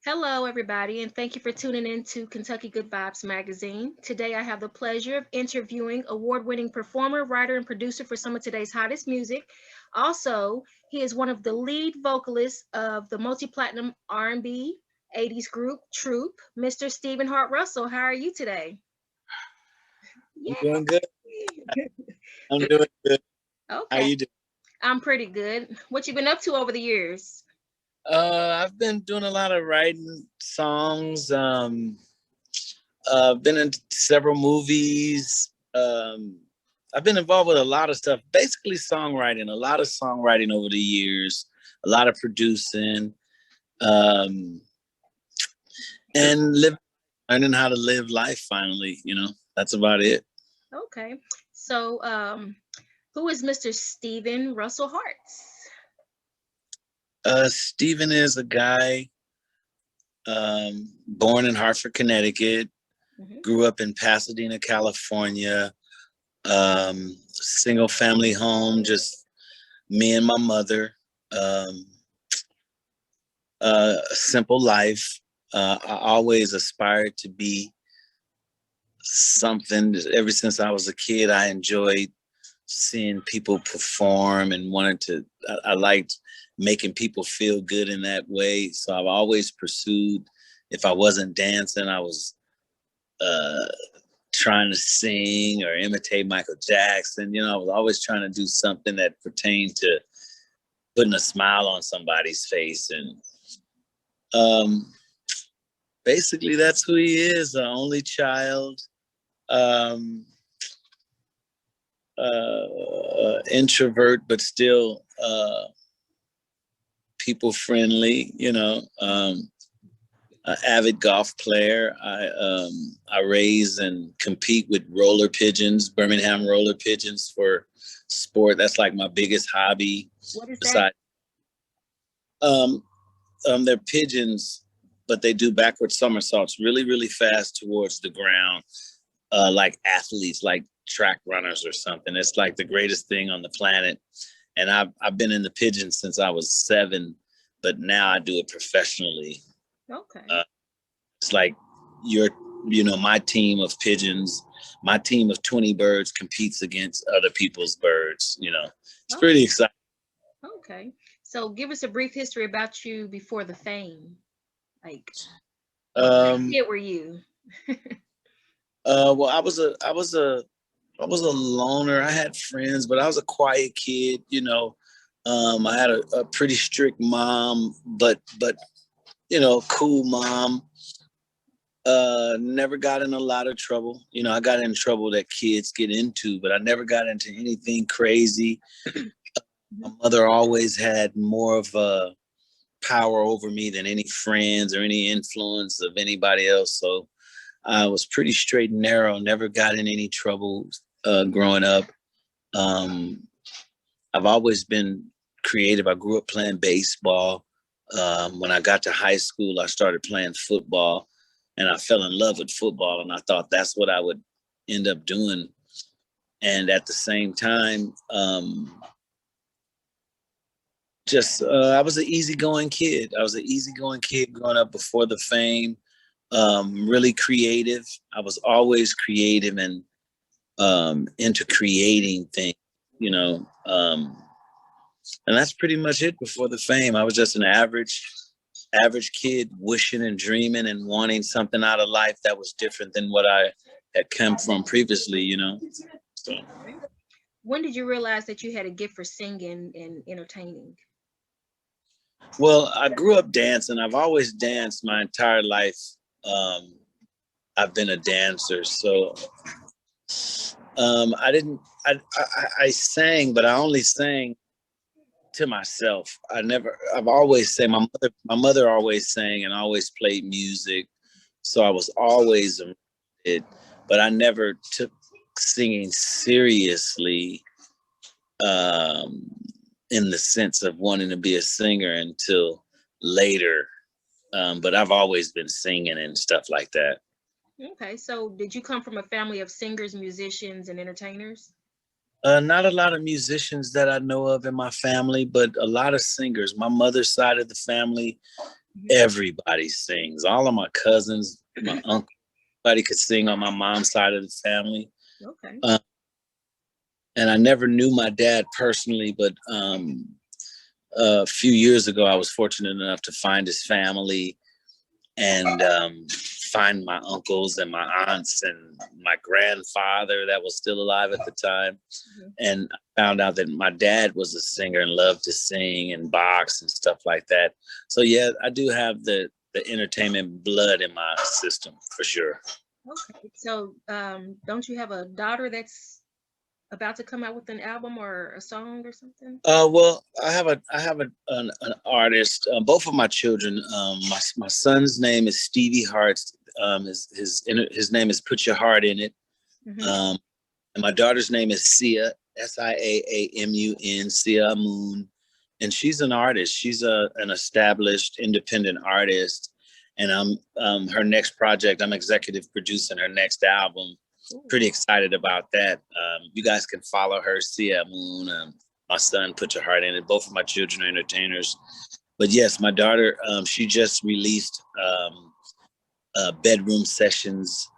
Hello, everybody, and thank you for tuning in to Kentucky Good Vibes magazine. Today, I have the pleasure of interviewing award-winning performer, writer, and producer for some of today's hottest music. Also, he is one of the lead vocalists of the multi-platinum R&B 80s group Troop, Mr. Stephen Hart Russell. How are you today? I'm Yay! doing good. I'm doing good. How Okay, you doing? I'm pretty good. What you been up to over the years? I've been doing a lot of writing songs. Been in several movies. I've been involved with a lot of stuff. Basically, songwriting. A lot of songwriting over the years. A lot of producing. Um, and learning how to live life. Finally, that's about it. Okay, so who is Mr. Stephen Russell Harts? Steven is a guy born in Hartford, Connecticut. Mhm. Grew up in Pasadena, California. Single family home, just me and my mother. Um, a simple life. I always aspired to be something. Ever since I was a kid, I enjoyed seeing people perform and wanted to. I liked making people feel good in that way. So I've always pursued. If I wasn't dancing, I was uh, trying to sing or imitate Michael Jackson. I was always trying to do something that pertained to putting a smile on somebody's face. And um, basically, that's who he is, the only child, um, introvert, but still people friendly, avid golf player. I raise and compete with roller pigeons, Birmingham roller pigeons for sport. That's like my biggest hobby. What is that? Besides, um, they're pigeons, but they do backward somersaults really, really fast towards the ground, like athletes, like track runners or something. It's like the greatest thing on the planet. And I've been in the pigeons since I was 7, but now I do it professionally. Okay. Uh, it's like your, my team of pigeons, my team of 20 birds competes against other people's birds. It's Oh, pretty exciting. okay. So give us a brief history about you before the fame. Like, what kind of Um, kid were you? well, I was a loner. I had friends, but I was a quiet kid. I had a pretty strict mom, but cool mom. Never got in a lot of trouble. I got in trouble that kids get into, but I never got into anything crazy. My Mhm. mother always had more of a power over me than any friends or any influence of anybody else. So I was pretty straight and narrow. Never got in any trouble growing up. Um, I've always been creative. I grew up playing baseball. When I got to high school, I started playing football, and I fell in love with football. And I thought that's what I would end up doing. And at the same time, I was an easygoing kid. I was an easygoing kid growing up before the fame. Really creative. I was always creative and into creating things. You know. And that's pretty much it before the fame. I was just an average kid wishing and dreaming and wanting something out of life that was different than what I had come from previously. So, Okay. When did you realize that you had a gift for singing and entertaining? well, I grew up dancing. I've always danced my entire life. Um, I've been a dancer. So I didn't, I sang, but I only sang to myself. I've always sang, my mother always sang and always played music. So I was always it, but I never took singing seriously, um, in the sense of wanting to be a singer until later. But I've always been singing and stuff like that. Okay, so did you come from a family of singers, musicians, and entertainers? Not a lot of musicians that I know of in my family, but a lot of singers. My mother's side of the family everybody sings. All of my cousins, my uncle, everybody could sing on my mom's side of the family. Okay. And I never knew my dad personally, but a few years ago, I was fortunate enough to find his family and find my uncles and my aunts and my grandfather that was still alive at the time. And I found out that my dad was a singer and loved to sing and box and stuff like that. So yeah, I do have the entertainment blood in my system for sure. Okay. So don't you have a daughter that's about to come out with an album or a song or something? Well, I have an artist. Both of my children. My son's name is Stevie Harts. His name is Put Your Heart in It. And my daughter's name is Sia, Siaamun, Sia Moon, and she's an artist. She's an established independent artist, and I'm her next project. I'm executive producing her next album. Pretty excited about that. You guys can follow her, Sia Moon. My son, Put Your Heart in It. Both of my children are entertainers. But yes, my daughter, she just released Bedroom Sessions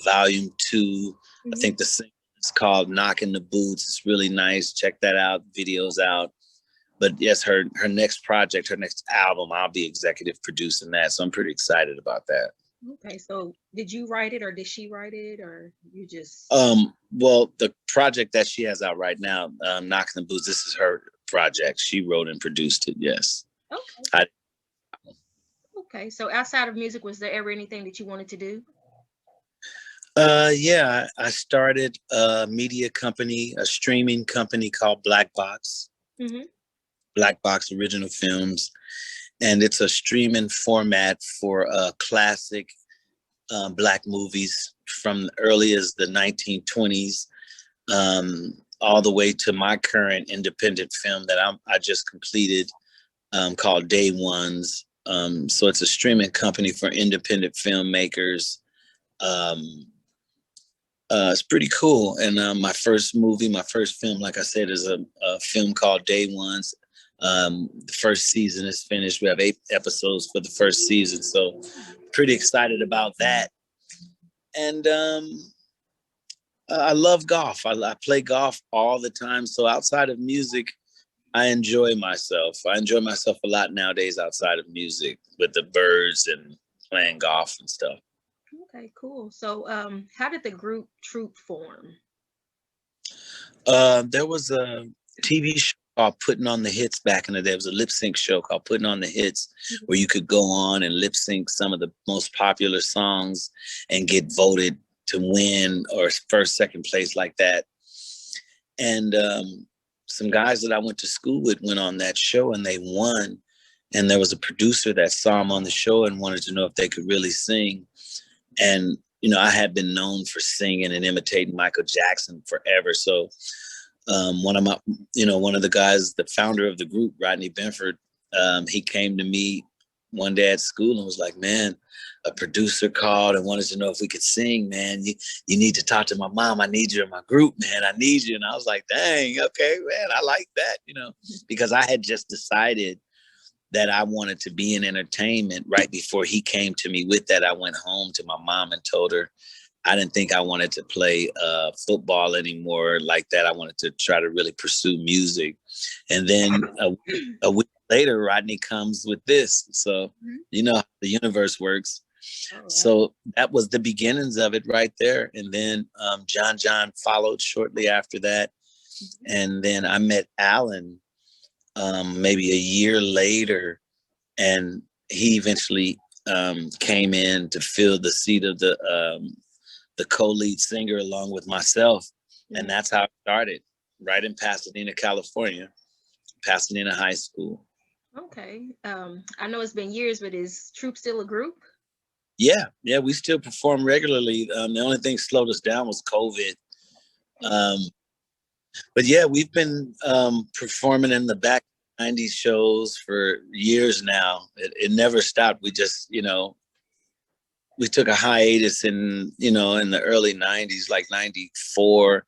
Volume 2. I think the single is called Knocking the Boots. It's really nice. Check that out. Video's out. But yes, her next project, her next album, I'll be executive producing that. So I'm pretty excited about that. Okay, so did you write it or did she write it or you just? Well, the project that she has out right now, Knocking the Boots, this is her project. She wrote and produced it, yes. Okay. Okay, so outside of music, was there ever anything that you wanted to do? Yeah, I started a media company, a streaming company called Black Box, Black Box Original Films. And it's a streaming format for classic Black movies from early as the 1920s all the way to my current independent film that I just completed called Day Ones. So it's a streaming company for independent filmmakers. It's pretty cool. And my first film, like I said, is a film called Day Ones. The first season is finished. We have 8 episodes for the first season, so pretty excited about that. And I love golf. I play golf all the time. So outside of music, I enjoy myself. I enjoy myself a lot nowadays outside of music with the birds and playing golf and stuff. Okay, cool. So how did the group Troop form? There was a TV show called Putting on the Hits back in the day. It was a lip sync show called Putting on the Hits, where you could go on and lip sync some of the most popular songs and get voted to win or first, second place like that. And some guys that I went to school with went on that show and they won. And there was a producer that saw them on the show and wanted to know if they could really sing. And, you know, I had been known for singing and imitating Michael Jackson forever. So one of the guys, the founder of the group, Rodney Benford, he came to me one day at school and was like, man, a producer called and wanted to know if we could sing, man. You need to talk to my mom. I need you in my group, man. I need you. And I was like, dang, okay, man, I like that, you know, because I had just decided that I wanted to be in entertainment. Right before he came to me with that, I went home to my mom and told her I didn't think I wanted to play football anymore like that. I wanted to try to really pursue music. And then a week later, Rodney comes with this. So, you know how the universe works. Oh, wow. So that was the beginnings of it right there. And then John followed shortly after that. And then I met Alan maybe a year later, and he eventually came in to fill the seat of the co-lead singer along with myself. And that's how it started, right in Pasadena, California, Pasadena High School. Okay. I know it's been years, but is Troop still a group? Yeah, we still perform regularly. The only thing slowed us down was COVID. But yeah, we've been performing in the back 90s shows for years now. It never stopped. We just, you know, we took a hiatus in the early 90s, like 94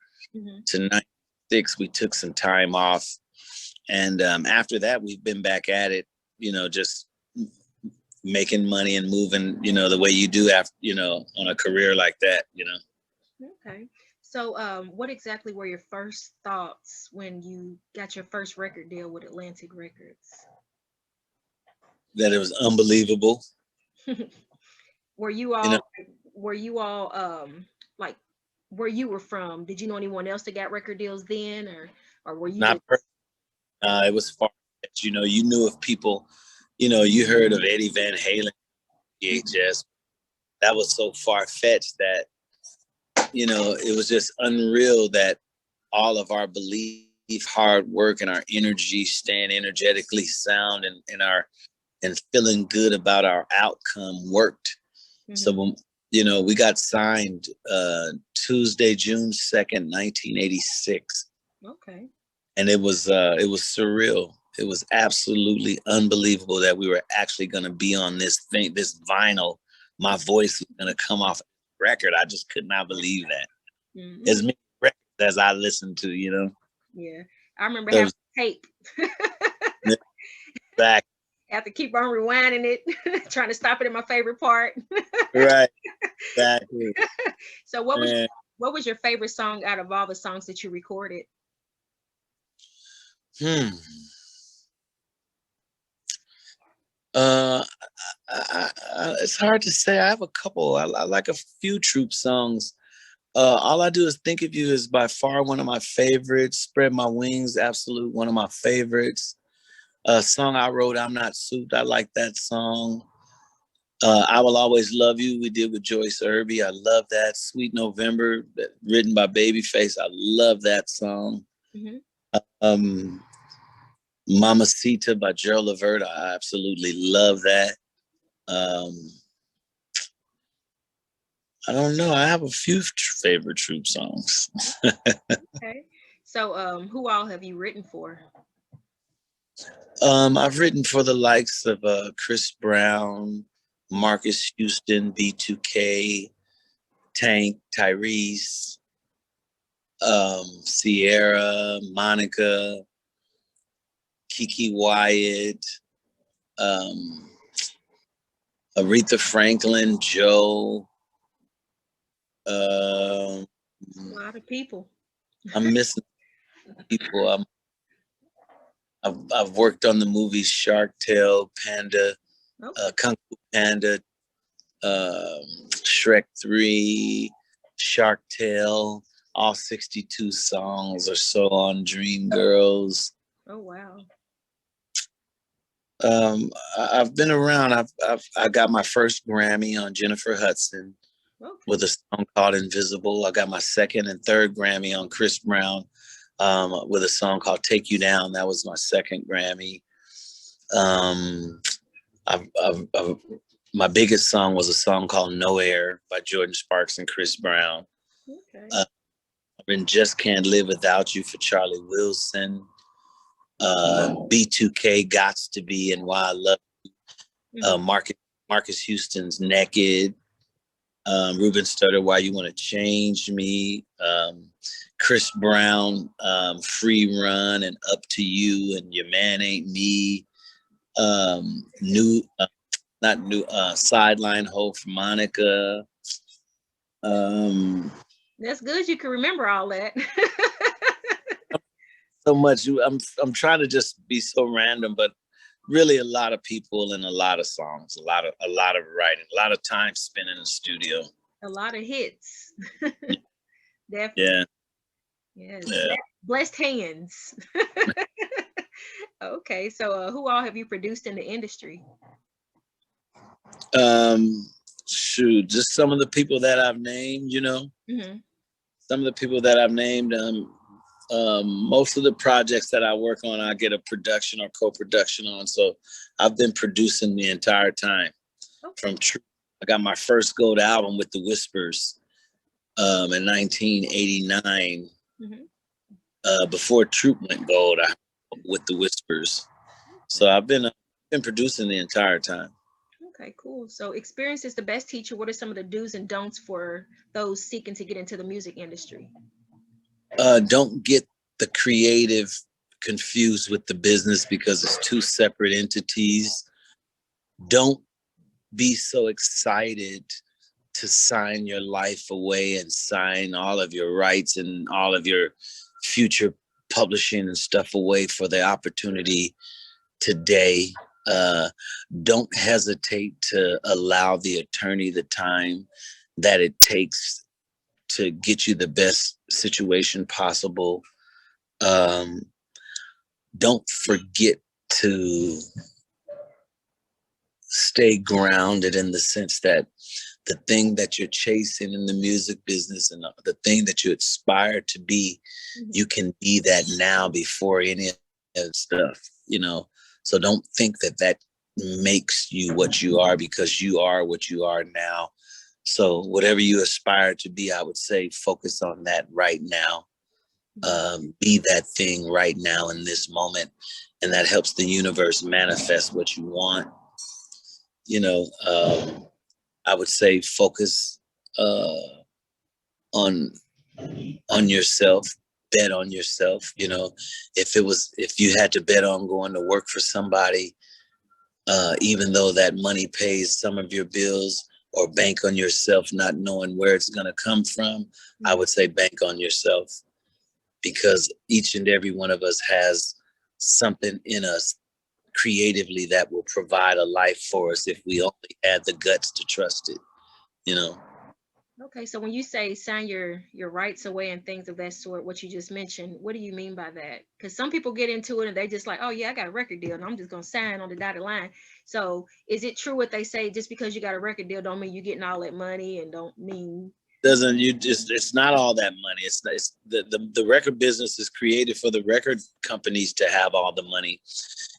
to 96. We took some time off. And after that, we've been back at it, you know, just making money and moving, you know, the way you do after, you know, on a career like that, you know. Okay. So, what exactly were your first thoughts when you got your first record deal with Atlantic Records? That it was unbelievable. Were you You know, all, were you all, like where you were from? Did you know anyone else that got record deals then, or were you not just? it was far. You know, you knew of people. You know, you heard of Eddie Van Halen, VHS. That was so far fetched that, you know, it was just unreal that all of our belief, hard work, and our energy, staying energetically sound, and feeling good about our outcome worked. So when, you know, we got signed Tuesday, June 2nd, 1986. Okay. And it was surreal. It was absolutely unbelievable that we were actually going to be on this thing, this vinyl. My voice was going to come off record. I just could not believe that. Mm-hmm. As many records as I listened to, you know. Yeah, I remember having tape. Back. Have to keep on rewinding it, trying to stop it at my favorite part. Right. Exactly. So, what was your favorite song out of all the songs that you recorded? It's hard to say. I have a couple. I like a few Troop songs. All I Do Is Think of You is by far one of my favorites. Spread My Wings, absolute one of my favorites. A song I wrote, I'm Not Suited. I like that song. I Will Always Love You, we did with Joyce Irby. I love that. Sweet November, written by Babyface. I love that song. Mm-hmm. Mamacita by Gerald Levert. I absolutely love that. I don't know. I have a few favorite Troop songs. Okay. So, who all have you written for? I've written for the likes of Chris Brown, Marcus Houston, B2K, Tank, Tyrese, Sierra, Monica, Kiki Wyatt, Aretha Franklin, Joe. A lot of people. I'm missing people. I've worked on the movies Shark Tale, Panda, Kung Fu Panda, Shrek 3, Shark Tale. All 62 songs or so on Dreamgirls. Oh wow. I've been around. I got my first Grammy on Jennifer Hudson with a song called Invisible. I got my second and third Grammy on Chris Brown with a song called Take You Down. That was my second Grammy. My biggest song was a song called No Air by Jordan Sparks and Chris Brown. Okay. I've been Just Can't Live Without You for Charlie Wilson. B2K, Gots to Be, and Why I Love You. Marcus Houston's Naked. Ruben Studdard, Why You Want to Change Me. Chris Brown, Free Run and Up to You and Your Man Ain't Me. Sideline Hope for Monica. That's good. You can remember all that. So much. I'm trying to just be so random, but really a lot of people and a lot of songs, a lot of writing, a lot of time spent in the studio. A lot of hits. Definitely. Yeah. Yes. Yeah. Blessed hands. Okay, so who all have you produced in the industry? Shoot, just some of the people that I've named, you know. Some of the people that I've named. Most of the projects that I work on, I get a production or co-production on. So I've been producing the entire time. From Troop. I got my first gold album with the Whispers in 1989. Before Troop went gold, I with the Whispers. So I've been producing the entire time. Okay, cool. So experience is the best teacher. What are some of the do's and don'ts for those seeking to get into the music industry? Don't get the creative confused with the business because it's two separate entities. Don't be so excited to sign your life away and sign all of your rights and all of your future publishing and stuff away for the opportunity today. Don't hesitate to allow the attorney the time that it takes to get you the best situation possible. Don't forget to stay grounded in the sense that the thing that you're chasing in the music business and the thing that you aspire to be, you can be that now before any of that stuff, you know? So don't think that that makes you what you are, because you are what you are now. So whatever you aspire to be, I would say focus on that right now. Be that thing right now in this moment. And that helps the universe manifest what you want. You know, I would say focus on yourself, bet on yourself. You know, if you had to bet on going to work for somebody, even though that money pays some of your bills, or bank on yourself, not knowing where it's going to come from, I would say bank on yourself, because each and every one of us has something in us creatively that will provide a life for us if we only had the guts to trust it, you know. Okay, so when you say sign your rights away and things of that sort, what you just mentioned, what do you mean by that? Because some people get into it and they just like, oh yeah, I got a record deal and I'm just gonna sign on the dotted line. So is it true what they say, just because you got a record deal don't mean you're getting all that money, and don't mean Doesn't you just it's not all that money. It's the record business is created for the record companies to have all the money.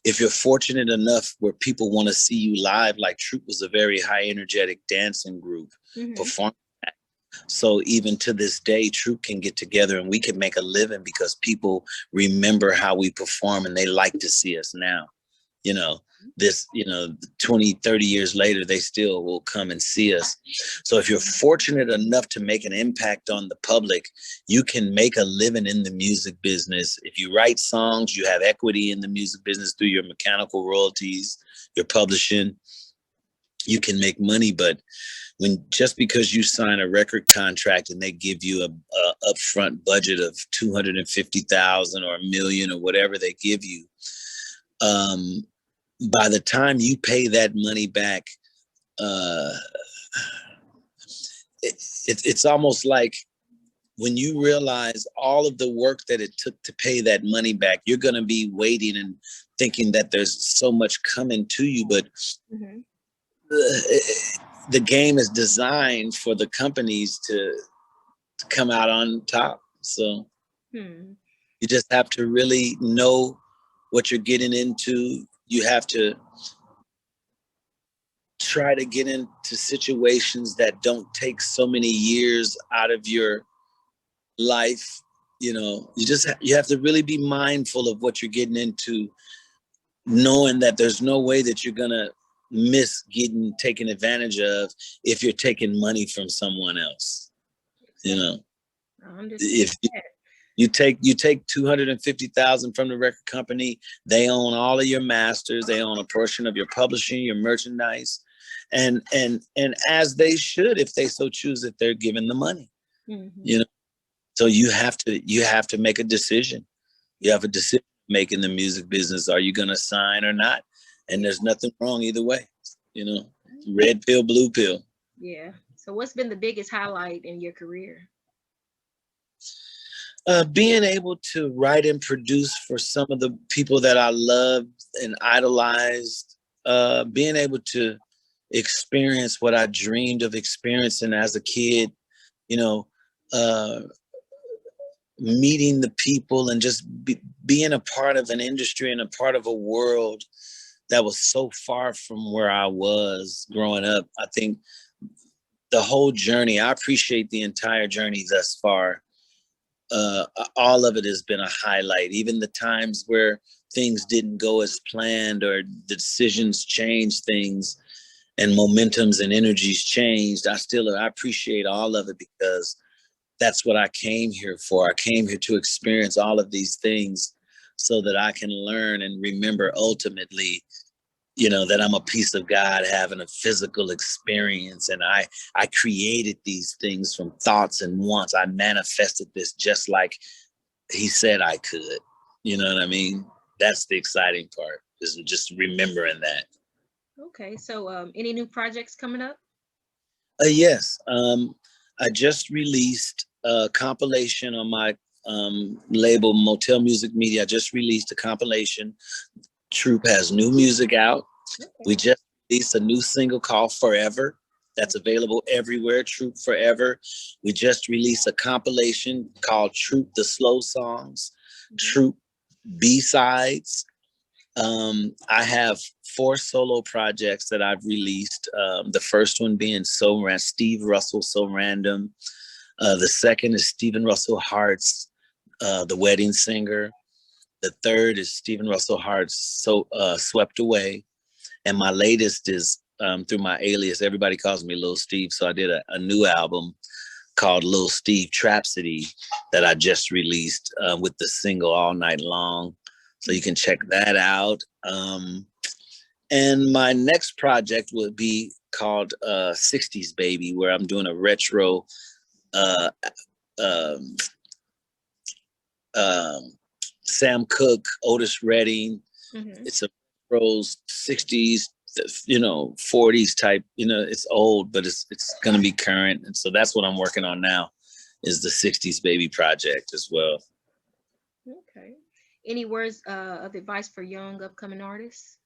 If you're fortunate enough where people want to see you live, like Troop was a very high energetic dancing group, performing. So even to this day, Troop can get together and we can make a living because people remember how we perform and they like to see us now. You know, 20, 30 years later, they still will come and see us. So if you're fortunate enough to make an impact on the public, you can make a living in the music business. If you write songs, you have equity in the music business through your mechanical royalties, your publishing, you can make money. But just because you sign a record contract and they give you a upfront budget of $250,000 or $1 million or whatever they give you, by the time you pay that money back, it's almost like when you realize all of the work that it took to pay that money back, you're going to be waiting and thinking that there's so much coming to you. But the game is designed for the companies to come out on top. So you just have to really know what you're getting into. You have to try to get into situations that don't take so many years out of your life. You know, you have to really be mindful of what you're getting into, knowing that there's no way that you're gonna miss getting taken advantage of if you're taking money from someone else. You know, if you take $250,000 from the record company, they own all of your masters, they own a portion of your publishing, your merchandise, and as they should, if they so choose, if they're given the money. You know, so you have to make a decision. You have a decision to make in the music business. Are you going to sign or not? And there's nothing wrong either way. You know, red pill, blue pill. Yeah. So what's been the biggest highlight in your career? Being able to write and produce for some of the people that I loved and idolized, being able to experience what I dreamed of experiencing as a kid, you know, meeting the people and just being a part of an industry and a part of a world that was so far from where I was growing up. I think the whole journey, I appreciate the entire journey thus far. All of it has been a highlight. Even the times where things didn't go as planned or the decisions changed things and momentums and energies changed, I appreciate all of it, because that's what I came here for. I came here to experience all of these things so that I can learn and remember ultimately you know, that I'm a piece of God having a physical experience. And I created these things from thoughts and wants. I manifested this just like he said I could. You know what I mean? That's the exciting part, is just remembering that. Okay, so any new projects coming up? Yes. I just released a compilation on my label Motel Music Media. I just released a compilation. Troop has new music out. Okay. We just released a new single called Forever. That's available everywhere, Troop Forever. We just released a compilation called Troop the Slow Songs, Troop B-Sides. I have 4 solo projects that I've released. The first one being Steve Russell, So Random. The second is Stephen Russell-HARTS, The Wedding Singer. The third is Stephen Russell-HARTS, Swept Away. And my latest is through my alias. Everybody calls me Lil Steve. So I did a new album called Lil Steve Trapsody that I just released with the single All Night Long. So you can check that out. And my next project would be called 60s Baby, where I'm doing a retro Sam Cooke, Otis Redding. It's a rose 60s, you know, 40s type, you know, it's old, but it's going to be current. And so that's what I'm working on now, is the 60s Baby project as well. Okay. Any words of advice for young upcoming artists?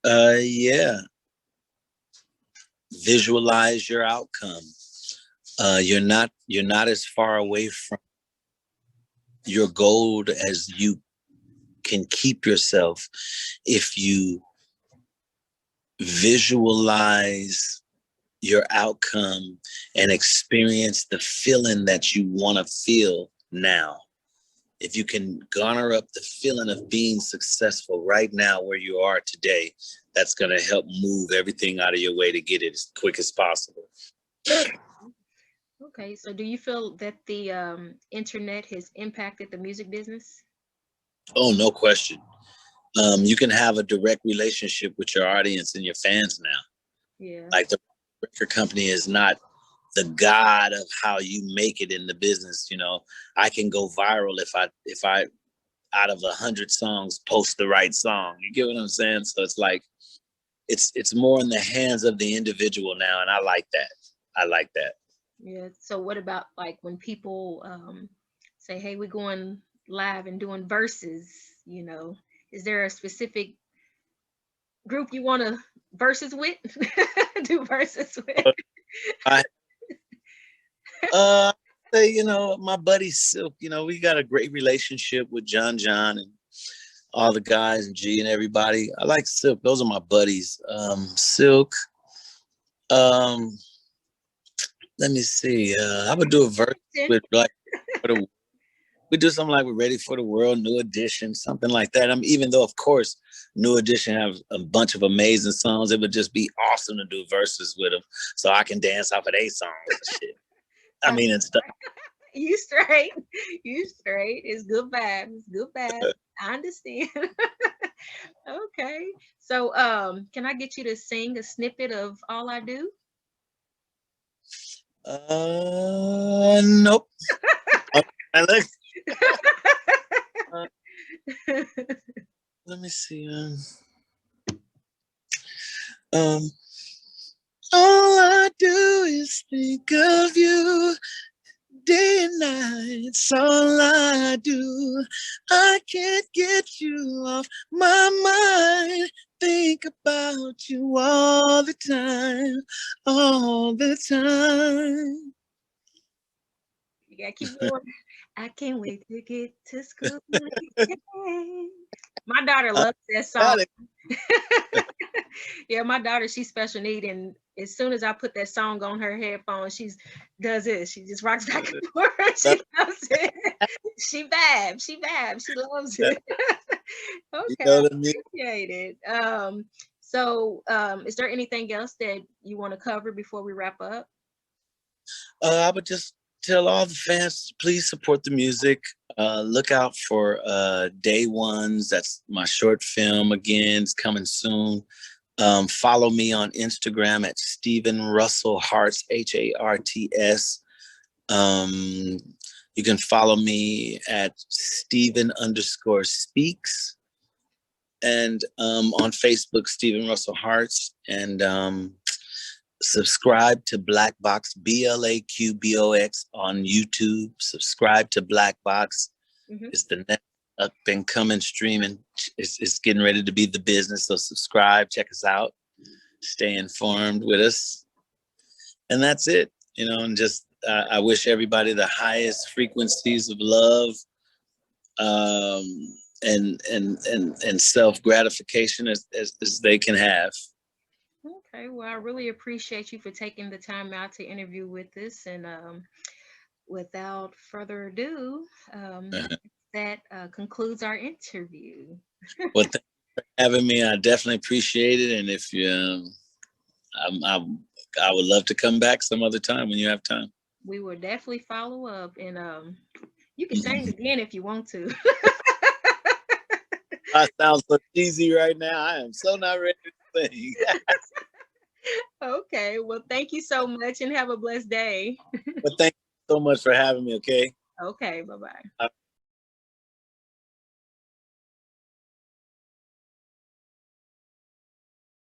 Yeah. Visualize your outcome. You're not as far away from your goal as you can keep yourself if you visualize your outcome and experience the feeling that you want to feel now. If you can garner up the feeling of being successful right now where you are today, that's going to help move everything out of your way to get it as quick as possible. Okay, so do you feel that the internet has impacted the music business? Oh, no question. You can have a direct relationship with your audience and your fans now. Yeah. Like, the record company is not the god of how you make it in the business. You know, I can go viral if I out of 100 songs post the right song. You get what I'm saying? So it's like it's more in the hands of the individual now, and I like that. I like that. Yeah. So what about like when people say, "Hey, we're going live and doing verses," you know, is there a specific group you want to verses with? Do verses with? I say, you know, my buddy Silk, you know, we got a great relationship with John and all the guys and G and everybody. I like Silk. Those are my buddies. Silk. Let me see. I would do a verse with like we do something like we're Ready for the World, New Edition, something like that. Even though, of course, New Edition have a bunch of amazing songs, it would just be awesome to do verses with them, so I can dance off of their songs and shit. I mean, and stuff. You straight. You straight. It's good vibes. Good vibes. I understand. Okay. So can I get you to sing a snippet of All I Do? Nope. Let me see. All I do is think of you day and night. It's all I do. I can't get you off my mind. Think about you all the time, all the time. You gotta keep going. I can't wait to get to school. My daughter loves that song. Yeah, my daughter, she's special need, and as soon as I put that song on her headphones, she does it. She just rocks back and forth. She loves it. She vibes. She vibes. She loves it. Okay, You know what I mean? appreciate it. So is there anything else that you want to cover before we wrap up? I would just tell all the fans, please support the music. Look out for Day Ones. That's my short film. Again, it's coming soon. Follow me on Instagram at Stephen RUSSELL-HARTS, HARTS. You can follow me at Stephen_speaks, and on Facebook, Stephen RUSSELL-HARTS, and subscribe to Black Box, BLAQBOX on YouTube. Subscribe to Black Box. It's the next up and coming streaming. It's getting ready to be the business. So subscribe, check us out, stay informed with us, and that's it. You know, and just I wish everybody the highest frequencies of love, and self gratification as they can have. Okay, well, I really appreciate you for taking the time out to interview with us. And without further ado, that concludes our interview. Well, thank you for having me. I definitely appreciate it. And if you, I would love to come back some other time when you have time. We will definitely follow up, and you can sing again if you want to. I sound so cheesy right now. I am so not ready to sing. Okay, well, thank you so much and have a blessed day. But thank you so much for having me, okay? Okay, bye-bye.